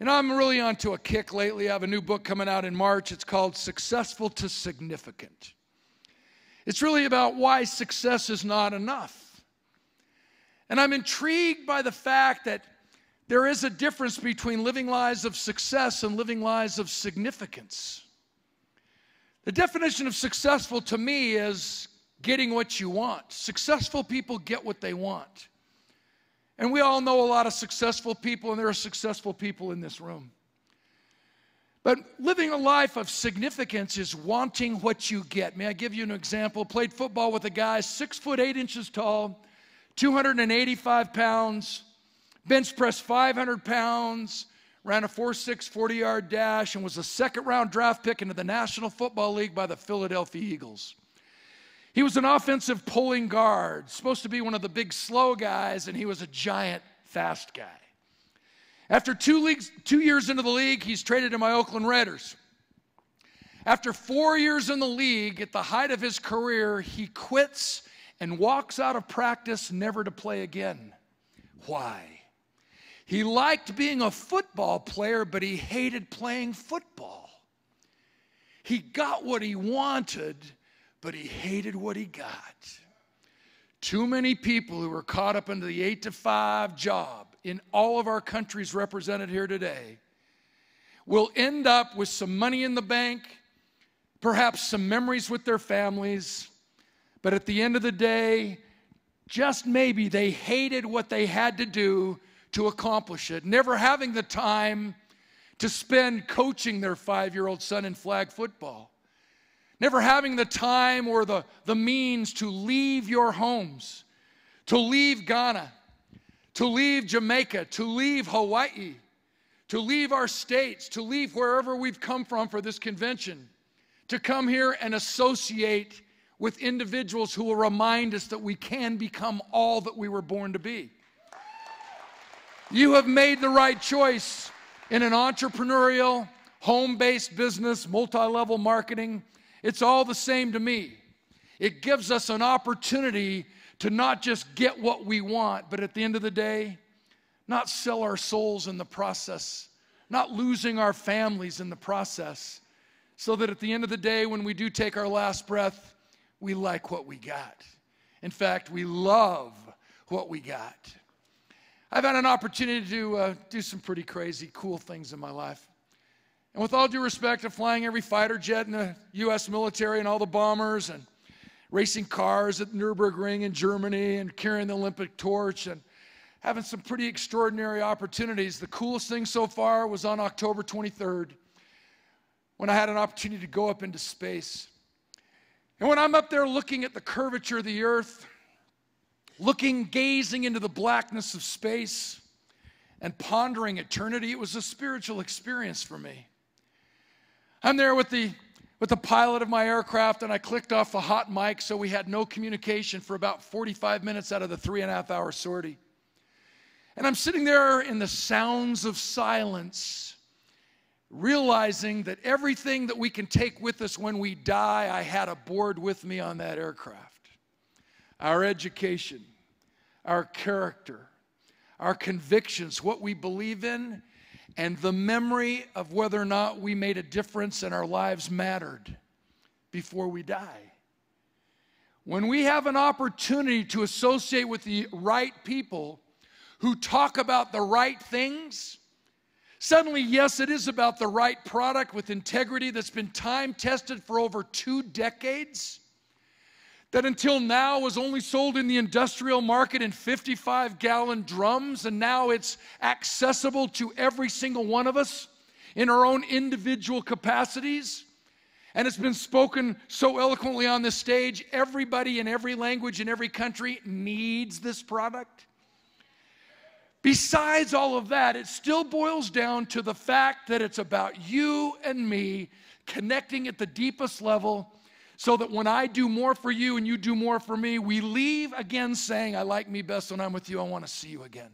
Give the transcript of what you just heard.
I'm really onto a kick lately. I have a new book coming out in March. It's called Successful to Significant. It's really about why success is not enough. And I'm intrigued by the fact that there is a difference between living lives of success and living lives of significance. The definition of successful to me is getting what you want. Successful people get what they want. And we all know a lot of successful people, and there are successful people in this room. But living a life of significance is wanting what you get. May I give you an example? Played football with a guy 6'8" tall, 285 pounds, bench pressed 500 pounds, ran a 4.6 40-yard dash, and was a second-round draft pick into the National Football League by the Philadelphia Eagles. He was an offensive pulling guard, supposed to be one of the big slow guys, and he was a giant fast guy. After 2 years into the league, he's traded to my Oakland Raiders. After 4 years in the league, at the height of his career, he quits and walks out of practice never to play again. Why? He liked being a football player, but he hated playing football. He got what he wanted, but he hated what he got. Too many people who are caught up into the 8-to-5 job in all of our countries represented here today will end up with some money in the bank, perhaps some memories with their families, but at the end of the day, just maybe they hated what they had to do to accomplish it, never having the time to spend coaching their 5-year-old son in flag football. Never having the time or the means to leave your homes, to leave Ghana, to leave Jamaica, to leave Hawaii, to leave our states, to leave wherever we've come from for this convention, to come here and associate with individuals who will remind us that we can become all that we were born to be. You have made the right choice in an entrepreneurial, home-based business, multi-level marketing. It's all the same to me. It gives us an opportunity to not just get what we want, but at the end of the day, not sell our souls in the process, not losing our families in the process, so that at the end of the day, when we do take our last breath, we like what we got. In fact, we love what we got. I've had an opportunity to do some pretty crazy, cool things in my life. And with all due respect to flying every fighter jet in the U.S. military and all the bombers and racing cars at Nürburgring in Germany and carrying the Olympic torch and having some pretty extraordinary opportunities, the coolest thing so far was on October 23rd when I had an opportunity to go up into space. And when I'm up there looking at the curvature of the earth, gazing into the blackness of space and pondering eternity, it was a spiritual experience for me. I'm there with the pilot of my aircraft, and I clicked off the hot mic, so we had no communication for about 45 minutes out of the 3.5-hour sortie. And I'm sitting there in the sounds of silence, realizing that everything that we can take with us when we die, I had aboard with me on that aircraft. Our education, our character, our convictions, what we believe in, and the memory of whether or not we made a difference and our lives mattered before we die. When we have an opportunity to associate with the right people who talk about the right things, suddenly, yes, it is about the right product with integrity that's been time-tested for over 2 decades, that until now was only sold in the industrial market in 55-gallon drums, and now it's accessible to every single one of us in our own individual capacities. And it's been spoken so eloquently on this stage, everybody in every language in every country needs this product. Besides all of that, it still boils down to the fact that it's about you and me connecting at the deepest level, so that when I do more for you and you do more for me, we leave again saying, I like me best when I'm with you. I want to see you again.